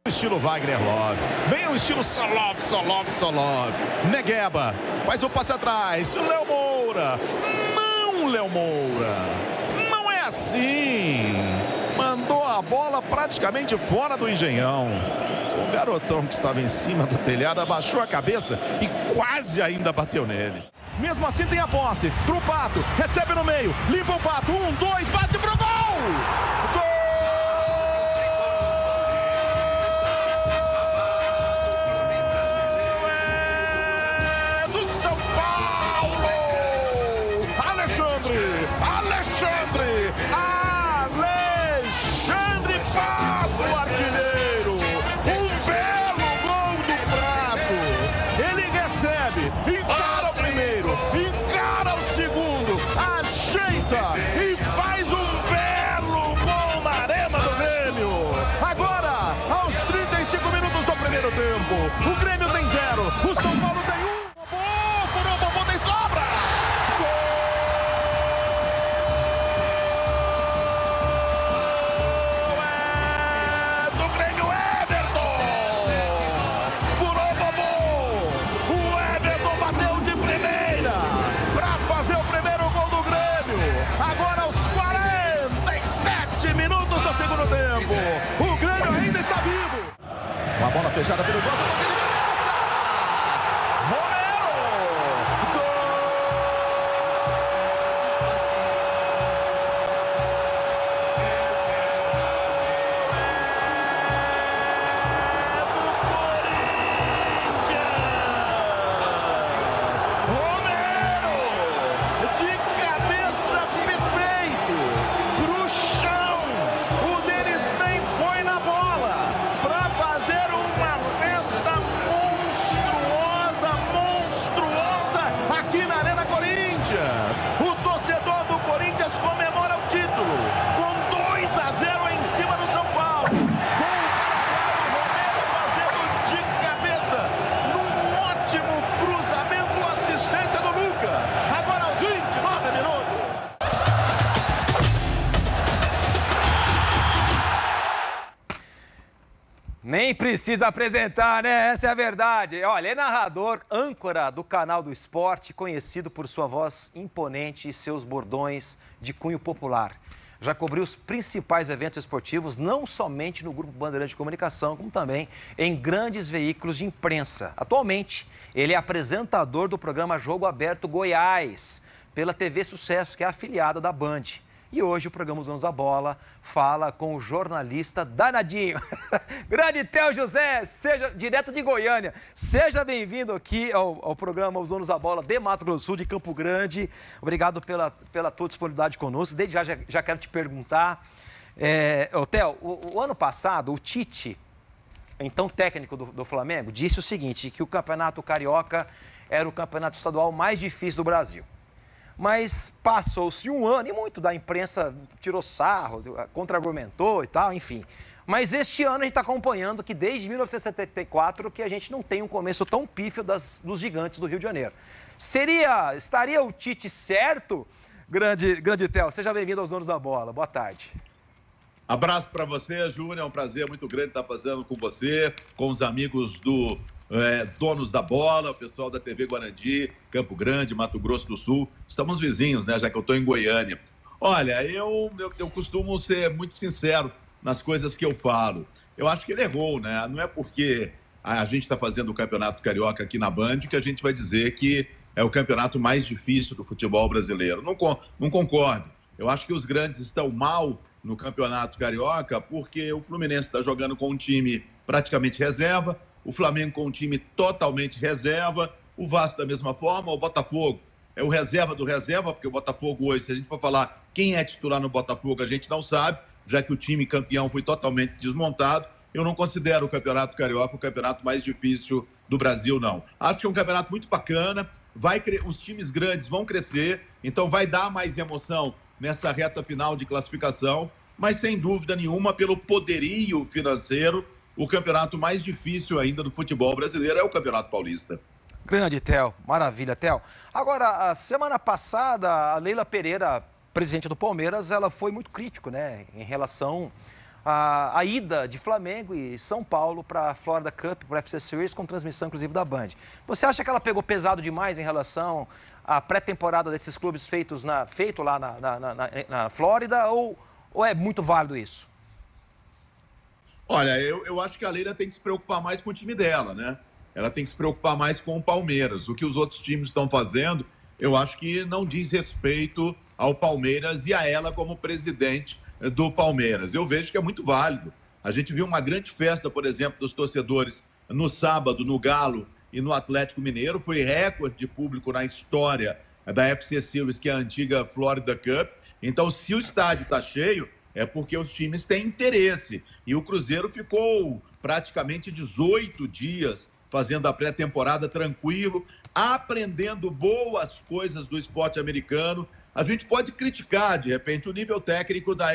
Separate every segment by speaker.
Speaker 1: Estilo Wagner Love, bem o estilo Solov. Negueba, faz o passe atrás, Léo Moura, não Léo Moura, não é assim, mandou a bola praticamente fora do Engenhão. O garotão que estava em cima do telhado abaixou a cabeça e quase ainda bateu nele. Mesmo assim tem a posse pro Pato, recebe no meio, limpa o Pato, 1, 2, bate pro gol! Gol! Alexandre Pato, artilheiro, um belo gol do Prato, ele recebe, encara o primeiro, encara o segundo, ajeita e faz um belo gol na arena do Grêmio. Agora, aos 35 minutos do primeiro tempo, o Grêmio tem 0, o São Paulo tem 1, o Bobô tem sobra. O Grêmio ainda está vivo. Uma bola fechada pelo gosto, toque de cabeça. Romero. Romero. De cabeça perfeito. Pro chão. O deles nem foi na bola para fazer uma festa monstruosa aqui na Arena Corinthians. O torcedor do Corinthians comemora o título com 2-0 em cima do São Paulo. Com o Romero fazendo de cabeça num ótimo cruzamento, assistência do Luca. Agora aos 29 minutos.
Speaker 2: Nem precisa apresentar, né? Essa é a verdade. Olha, é narrador, âncora do Canal do Esporte, conhecido por sua voz imponente e seus bordões de cunho popular. Já cobriu os principais eventos esportivos, não somente no Grupo Bandeirante de Comunicação, como também em grandes veículos de imprensa. Atualmente, ele é apresentador do programa Jogo Aberto Goiás, pela TV Sucesso, que é afiliada da Band. E hoje o programa Os Donos da Bola fala com o jornalista danadinho, grande Theo José, seja direto de Goiânia. Seja bem-vindo aqui ao programa Os Donos da Bola de Mato Grosso do Sul, de Campo Grande. Obrigado pela tua disponibilidade conosco. Desde já quero te perguntar, Theo, o ano passado, o Tite, então técnico do Flamengo, disse o seguinte, que o Campeonato Carioca era o campeonato estadual mais difícil do Brasil. Mas passou-se um ano e muito da imprensa tirou sarro, contra-argumentou e tal, enfim. Mas este ano a gente está acompanhando que desde 1974 que a gente não tem um começo tão pífio dos gigantes do Rio de Janeiro. Estaria o Tite certo? Grande Theo, seja bem-vindo aos Donos da Bola. Boa tarde.
Speaker 3: Abraço para você, Júnior. É um prazer muito grande estar fazendo com você, com os amigos do Donos da Bola, o pessoal da TV Guarandi, Campo Grande, Mato Grosso do Sul. Estamos vizinhos, né? Já que eu estou em Goiânia. Olha, eu costumo ser muito sincero nas coisas que eu falo. Eu acho que ele errou, né? Não é porque a gente está fazendo o Campeonato Carioca aqui na Band que a gente vai dizer que é o campeonato mais difícil do futebol brasileiro. Não concordo. Eu acho que os grandes estão mal no Campeonato Carioca porque o Fluminense está jogando com um time praticamente reserva, o Flamengo com um time totalmente reserva, o Vasco da mesma forma, o Botafogo é o reserva do reserva, porque o Botafogo hoje, se a gente for falar quem é titular no Botafogo, a gente não sabe, já que o time campeão foi totalmente desmontado. Eu não considero o Campeonato Carioca o campeonato mais difícil do Brasil, não. Acho que é um campeonato muito bacana, os times grandes vão crescer, então vai dar mais emoção nessa reta final de classificação, mas sem dúvida nenhuma, pelo poderio financeiro, o campeonato mais difícil ainda do futebol brasileiro é o Campeonato Paulista.
Speaker 2: Grande, Theo. Maravilha, Theo. Agora, a semana passada, a Leila Pereira, presidente do Palmeiras, ela foi muito crítico, né, em relação a ida de Flamengo e São Paulo para a Florida Cup, para o FC Series, com transmissão inclusive da Band. Você acha que ela pegou pesado demais em relação à pré-temporada desses clubes feito lá na Flórida, ou é muito válido isso?
Speaker 3: Olha, eu acho que a Leila tem que se preocupar mais com o time dela, né? Ela tem que se preocupar mais com o Palmeiras. O que os outros times estão fazendo, eu acho que não diz respeito ao Palmeiras e a ela como presidente do Palmeiras. Eu vejo que é muito válido. A gente viu uma grande festa, por exemplo, dos torcedores no sábado, no Galo e no Atlético Mineiro. Foi recorde de público na história da FC Series, que é a antiga Florida Cup. Então, se o estádio está cheio, é porque os times têm interesse. E o Cruzeiro ficou praticamente 18 dias fazendo a pré-temporada tranquilo, aprendendo boas coisas do esporte americano. A gente pode criticar, de repente, o nível técnico da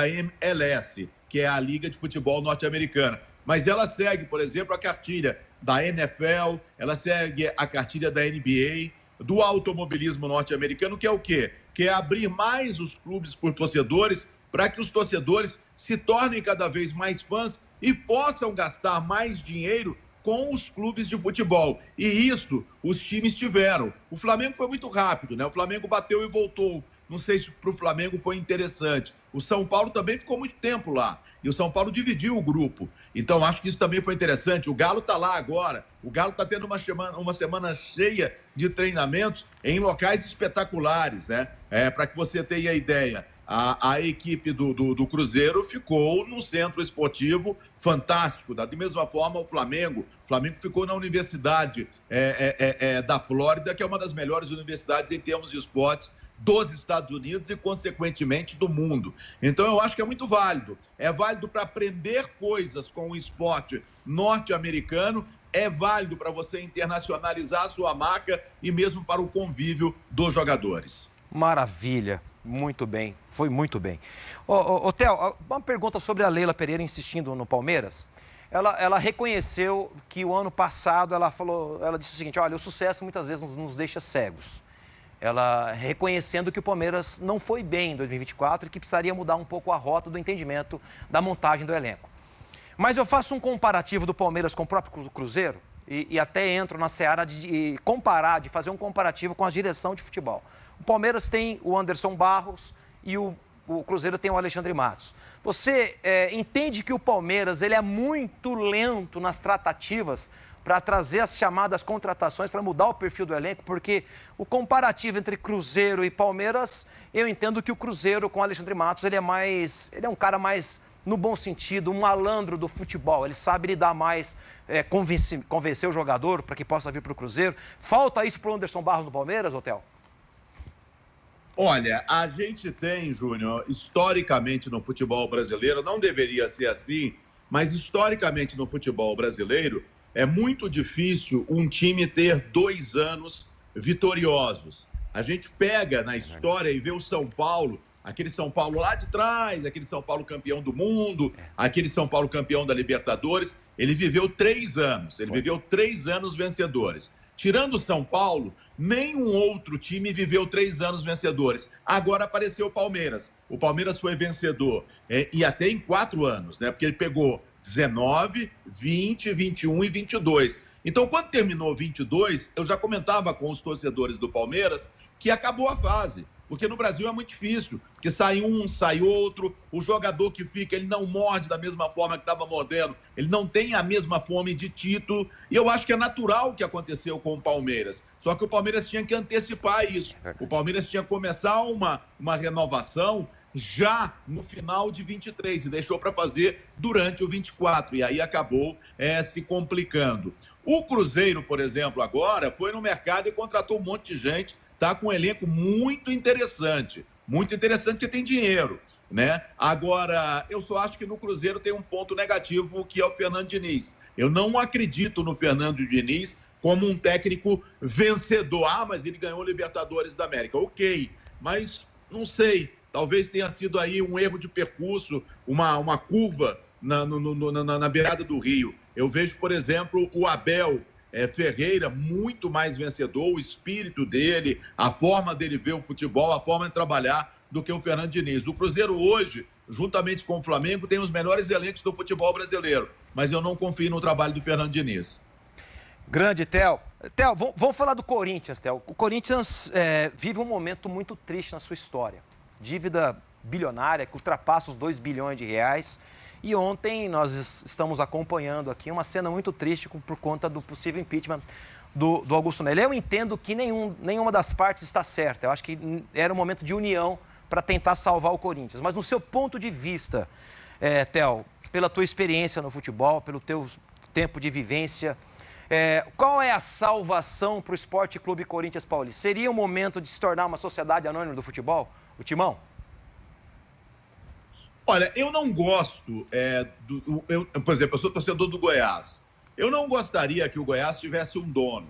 Speaker 3: MLS, que é a Liga de Futebol Norte-Americana. Mas ela segue, por exemplo, a cartilha da NFL, ela segue a cartilha da NBA, do automobilismo norte-americano, que é o quê? Que é abrir mais os clubes por torcedores, para que os torcedores se tornem cada vez mais fãs e possam gastar mais dinheiro com os clubes de futebol. E isso os times tiveram. O Flamengo foi muito rápido, né? O Flamengo bateu e voltou. Não sei se para o Flamengo foi interessante. O São Paulo também ficou muito tempo lá. E o São Paulo dividiu o grupo. Então, acho que isso também foi interessante. O Galo está lá agora. O Galo está tendo uma semana cheia de treinamentos em locais espetaculares, né? Para que você tenha ideia. A equipe do Cruzeiro ficou num centro esportivo fantástico. Da mesma forma, o Flamengo ficou na Universidade da Flórida, que é uma das melhores universidades em termos de esportes dos Estados Unidos e, consequentemente, do mundo. Então, eu acho que é muito válido. É válido para aprender coisas com o esporte norte-americano, é válido para você internacionalizar a sua marca e mesmo para o convívio dos jogadores.
Speaker 2: Maravilha. Muito bem, foi muito bem. Ô, Theo, uma pergunta sobre a Leila Pereira insistindo no Palmeiras. Ela reconheceu que o ano passado ela disse o seguinte: olha, o sucesso muitas vezes nos deixa cegos. Ela reconhecendo que o Palmeiras não foi bem em 2024 e que precisaria mudar um pouco a rota do entendimento da montagem do elenco. Mas eu faço um comparativo do Palmeiras com o próprio Cruzeiro e até entro na seara de fazer um comparativo com a direção de futebol. O Palmeiras tem o Anderson Barros e o Cruzeiro tem o Alexandre Matos. Você entende que o Palmeiras ele é muito lento nas tratativas para trazer as chamadas contratações, para mudar o perfil do elenco? Porque o comparativo entre Cruzeiro e Palmeiras, eu entendo que o Cruzeiro com o Alexandre Matos, ele é um cara mais, no bom sentido, um malandro do futebol. Ele sabe lidar mais, convencer o jogador para que possa vir para o Cruzeiro. Falta isso para o Anderson Barros no Palmeiras, Hotel?
Speaker 3: Olha, a gente tem, Júnior, historicamente no futebol brasileiro, não deveria ser assim, mas historicamente no futebol brasileiro, é muito difícil um time ter 2 anos vitoriosos. A gente pega na história e vê o São Paulo, aquele São Paulo lá de trás, aquele São Paulo campeão do mundo, aquele São Paulo campeão da Libertadores, ele viveu 3 anos, ele viveu 3 anos vencedores. Tirando o São Paulo, nenhum outro time viveu 3 anos vencedores. Agora apareceu o Palmeiras. O Palmeiras foi vencedor, e até em 4 anos, né? Porque ele pegou 19, 20, 21 e 22. Então, quando terminou 22, eu já comentava com os torcedores do Palmeiras que acabou a fase. Porque no Brasil é muito difícil, porque sai um, sai outro, o jogador que fica, ele não morde da mesma forma que estava mordendo, ele não tem a mesma fome de título, e eu acho que é natural o que aconteceu com o Palmeiras. Só que o Palmeiras tinha que antecipar isso. O Palmeiras tinha que começar uma renovação já no final de 23 e deixou para fazer durante o 24, e aí acabou se complicando. O Cruzeiro, por exemplo, agora foi no mercado e contratou um monte de gente. Está com um elenco muito interessante porque tem dinheiro, né? Agora, eu só acho que no Cruzeiro tem um ponto negativo, que é o Fernando Diniz. Eu não acredito no Fernando Diniz como um técnico vencedor. Ah, mas ele ganhou Libertadores da América. Ok, mas não sei, talvez tenha sido aí um erro de percurso, uma curva na beirada do rio. Eu vejo, por exemplo, o Abel Ferreira muito mais vencedor, o espírito dele, a forma dele ver o futebol, a forma de trabalhar do que o Fernando Diniz. O Cruzeiro hoje juntamente com o Flamengo, tem os melhores elencos do futebol brasileiro. Mas eu não confio no trabalho do Fernando Diniz.
Speaker 2: Grande, Theo. Theo, vamos falar do Corinthians, Theo. O Corinthians vive um momento muito triste na sua história. Dívida bilionária que ultrapassa os 2 bilhões de reais. E ontem nós estamos acompanhando aqui uma cena muito triste por conta do possível impeachment do Augusto Melo. Eu entendo que nenhuma das partes está certa. Eu acho que era um momento de união para tentar salvar o Corinthians. Mas no seu ponto de vista, Theo, pela tua experiência no futebol, pelo teu tempo de vivência, qual é a salvação para o Esporte Clube Corinthians Paulista? Seria o momento de se tornar uma sociedade anônima do futebol? O Timão?
Speaker 3: Olha, eu não gosto, por exemplo, eu sou torcedor do Goiás. Eu não gostaria que o Goiás tivesse um dono.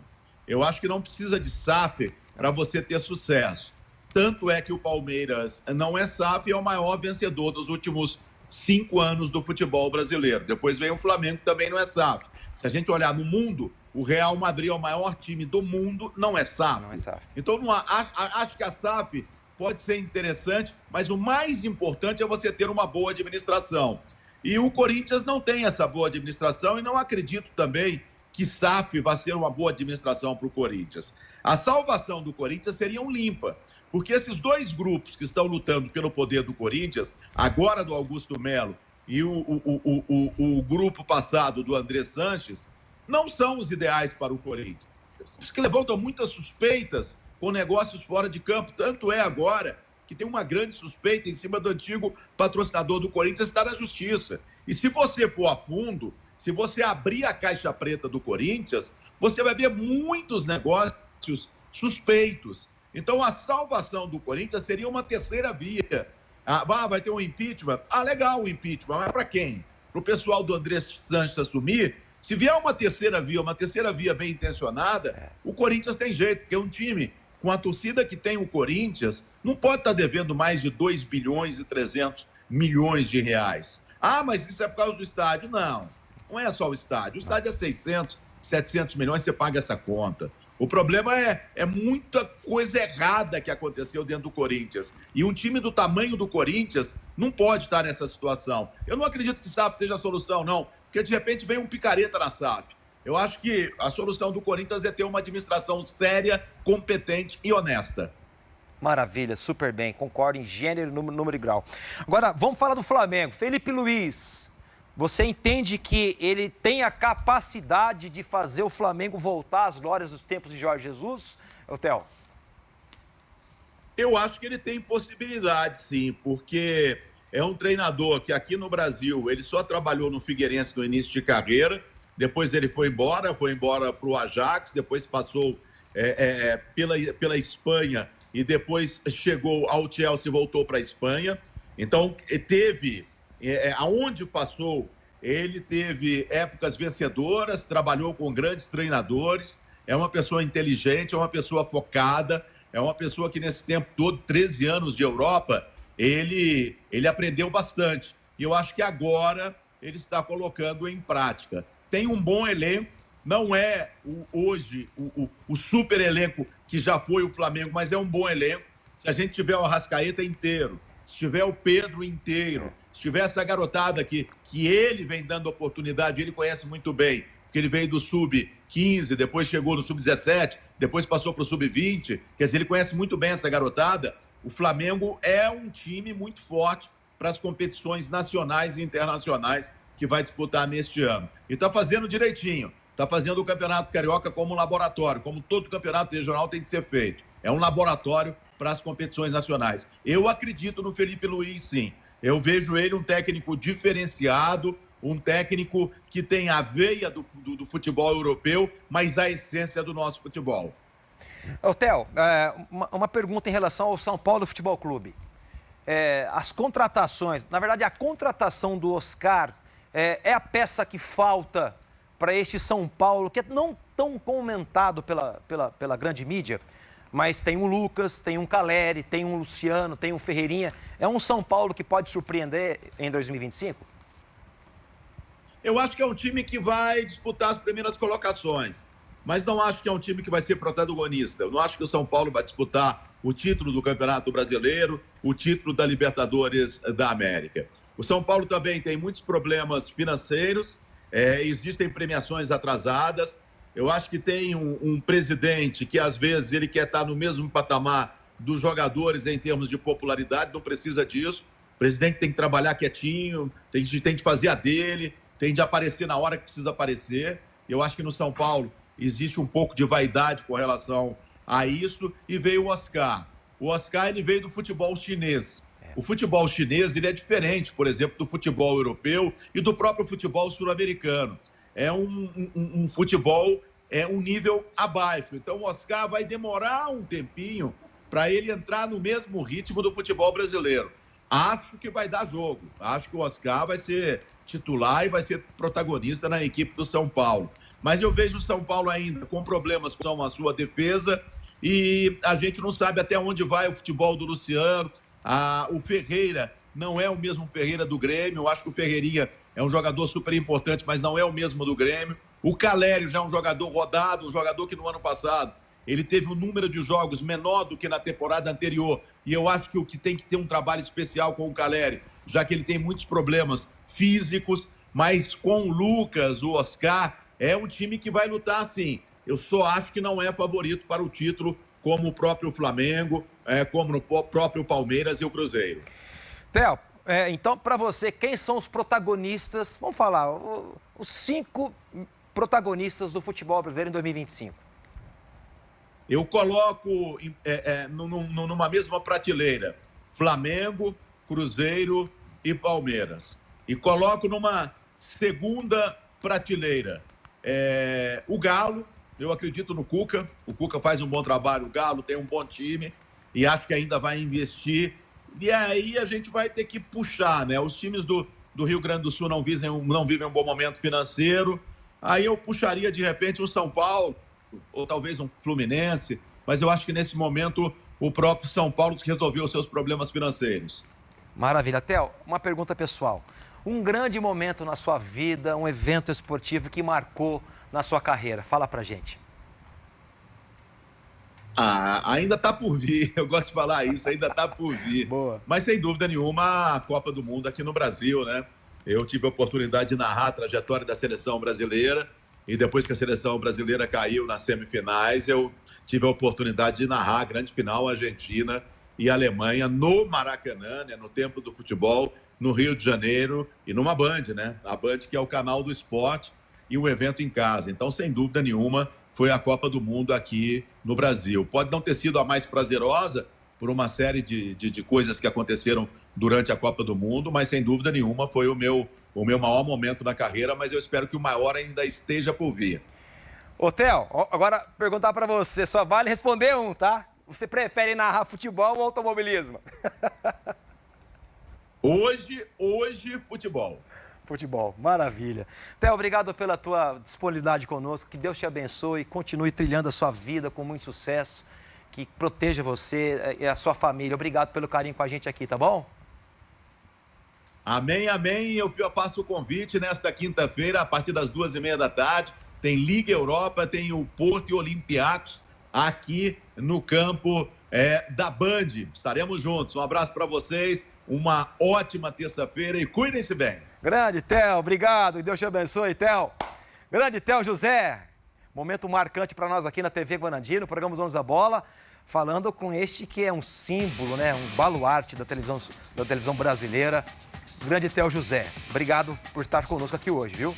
Speaker 3: Eu acho que não precisa de SAF para você ter sucesso. Tanto é que o Palmeiras não é SAF e é o maior vencedor dos últimos 5 anos do futebol brasileiro. Depois vem o Flamengo, que também não é SAF. Se a gente olhar no mundo, o Real Madrid é o maior time do mundo, não é SAF.
Speaker 2: Não é SAF.
Speaker 3: Então, acho que a SAF pode ser interessante, mas o mais importante é você ter uma boa administração. E o Corinthians não tem essa boa administração e não acredito também que SAF vai ser uma boa administração para o Corinthians. A salvação do Corinthians seria um limpa, porque esses dois grupos que estão lutando pelo poder do Corinthians, agora do Augusto Melo e o grupo passado do André Sanches, não são os ideais para o Corinthians. Eles que levantam muitas suspeitas com negócios fora de campo, tanto é agora que tem uma grande suspeita em cima do antigo patrocinador do Corinthians, está na justiça. E se você for a fundo, se você abrir a caixa preta do Corinthians, você vai ver muitos negócios suspeitos. Então, a salvação do Corinthians seria uma terceira via. Vai ter um impeachment? Legal o impeachment, mas para quem? Para o pessoal do André Sanches assumir? Se vier uma terceira via bem intencionada, o Corinthians tem jeito, porque é um time com a torcida que tem o Corinthians, não pode estar devendo mais de 2 bilhões e 300 milhões de reais. Mas isso é por causa do estádio. Não é só o estádio. O estádio é 600, 700 milhões, você paga essa conta. O problema é muita coisa errada que aconteceu dentro do Corinthians. E um time do tamanho do Corinthians não pode estar nessa situação. Eu não acredito que SAF seja a solução, não. Porque, de repente, vem um picareta na SAF. Eu acho que a solução do Corinthians é ter uma administração séria, competente e honesta.
Speaker 2: Maravilha, super bem. Concordo em gênero, número e grau. Agora, vamos falar do Flamengo. Felipe Luiz, você entende que ele tem a capacidade de fazer o Flamengo voltar às glórias dos tempos de Jorge Jesus, Theo?
Speaker 3: Eu acho que ele tem possibilidade, sim, porque é um treinador que aqui no Brasil ele só trabalhou no Figueirense no início de carreira, depois ele foi embora para o Ajax, depois passou pela Espanha e depois chegou ao Chelsea e voltou para a Espanha. Então, aonde passou, ele teve épocas vencedoras, trabalhou com grandes treinadores, é uma pessoa inteligente, é uma pessoa focada, é uma pessoa que nesse tempo todo, 13 anos de Europa, ele aprendeu bastante. E eu acho que agora ele está colocando em prática. Tem um bom elenco, não é hoje o super elenco que já foi o Flamengo, mas é um bom elenco. Se a gente tiver o Arrascaeta inteiro, se tiver o Pedro inteiro, se tiver essa garotada que ele vem dando oportunidade, ele conhece muito bem, porque ele veio do Sub-15, depois chegou no Sub-17, depois passou para o Sub-20, quer dizer, ele conhece muito bem essa garotada. O Flamengo é um time muito forte para as competições nacionais e internacionais que vai disputar neste ano. E está fazendo direitinho. Está fazendo o Campeonato Carioca como um laboratório, como todo campeonato regional tem que ser feito. É um laboratório para as competições nacionais. Eu acredito no Felipe Luiz, sim. Eu vejo ele um técnico diferenciado, um técnico que tem a veia do futebol europeu, mas a essência do nosso futebol.
Speaker 2: Theo, uma pergunta em relação ao São Paulo Futebol Clube. As contratações, na verdade, a contratação do Oscar é a peça que falta para este São Paulo, que é não tão comentado pela grande mídia, mas tem um Lucas, tem um Caleri, tem um Luciano, tem um Ferreirinha. É um São Paulo que pode surpreender em 2025?
Speaker 3: Eu acho que é um time que vai disputar as primeiras colocações. mas não acho que é um time que vai ser protagonista. Eu não acho que o São Paulo vai disputar o título do Campeonato Brasileiro, o título da Libertadores da América. O São Paulo também tem muitos problemas financeiros, existem premiações atrasadas. Eu acho que tem um presidente que, às vezes, ele quer estar no mesmo patamar dos jogadores em termos de popularidade, não precisa disso. O presidente tem que trabalhar quietinho, tem que fazer a dele, tem de aparecer na hora que precisa aparecer. Eu acho que no São Paulo existe um pouco de vaidade com relação a isso. E veio o Oscar. O Oscar, ele veio do futebol chinês. O futebol chinês, ele é diferente, por exemplo, do futebol europeu e do próprio futebol sul-americano. É um futebol, um nível abaixo. Então, o Oscar vai demorar um tempinho para ele entrar no mesmo ritmo do futebol brasileiro. Acho que vai dar jogo. Acho que o Oscar vai ser titular e vai ser protagonista na equipe do São Paulo. Mas eu vejo o São Paulo ainda com problemas com a sua defesa e a gente não sabe até onde vai o futebol do Luciano. O Ferreira não é o mesmo Ferreira do Grêmio. Eu acho que o Ferreirinha é um jogador super importante, mas não é o mesmo do Grêmio. O Calério já é um jogador rodado, um jogador que no ano passado ele teve um número de jogos menor do que na temporada anterior. E eu acho que o que tem que ter um trabalho especial com o Calério, já que ele tem muitos problemas físicos, mas com o Lucas, o Oscar, é um time que vai lutar sim. Eu só acho que não é favorito para o título, como o próprio Flamengo, como o próprio Palmeiras e o Cruzeiro.
Speaker 2: Theo, então, para você, quem são os protagonistas, vamos falar, os 5 protagonistas do futebol brasileiro em 2025?
Speaker 3: Eu coloco numa mesma prateleira Flamengo, Cruzeiro e Palmeiras. E coloco numa segunda prateleira o Galo. Eu acredito no Cuca. O Cuca faz um bom trabalho, o Galo tem um bom time e acho que ainda vai investir. E aí a gente vai ter que puxar, né? Os times do Rio Grande do Sul não vivem um bom momento financeiro. Aí eu puxaria, de repente, um São Paulo, ou talvez um Fluminense, mas eu acho que nesse momento o próprio São Paulo resolveu os seus problemas financeiros.
Speaker 2: Maravilha. Theo, uma pergunta pessoal. Um grande momento na sua vida, um evento esportivo que marcou na sua carreira. Fala pra gente.
Speaker 3: Ainda está por vir, eu gosto de falar isso, ainda está por vir.
Speaker 2: Boa.
Speaker 3: Mas sem dúvida nenhuma, a Copa do Mundo aqui no Brasil, né? Eu tive a oportunidade de narrar a trajetória da seleção brasileira e depois que a seleção brasileira caiu nas semifinais, eu tive a oportunidade de narrar a grande final Argentina e Alemanha no Maracanã, né? No Templo do Futebol, no Rio de Janeiro e numa Band, né? A Band que é o canal do esporte e o evento em casa. Então, sem dúvida nenhuma, foi a Copa do Mundo aqui no Brasil. Pode não ter sido a mais prazerosa por uma série de coisas que aconteceram durante a Copa do Mundo, mas sem dúvida nenhuma foi o meu maior momento na carreira, mas eu espero que o maior ainda esteja por vir.
Speaker 2: Ô, Theo, agora perguntar pra você, só vale responder um, tá? Você prefere narrar futebol ou automobilismo?
Speaker 3: Hoje, futebol.
Speaker 2: Futebol, maravilha. Theo, obrigado pela tua disponibilidade conosco, que Deus te abençoe, continue trilhando a sua vida com muito sucesso, que proteja você e a sua família. Obrigado pelo carinho com a gente aqui, tá bom?
Speaker 3: Amém, amém. Eu faço o convite nesta quinta-feira, a partir das 2h30 da tarde. Tem Liga Europa, tem o Porto e Olympiacos aqui no campo da Band. Estaremos juntos. Um abraço para vocês, uma ótima terça-feira e cuidem-se bem.
Speaker 2: Grande, Theo, obrigado e Deus te abençoe, Theo. Grande Theo José, momento marcante para nós aqui na TV Guarandi, no programa Os Donos da Bola, falando com este que é um símbolo, né, um baluarte da televisão brasileira. Grande Theo José, obrigado por estar conosco aqui hoje, viu?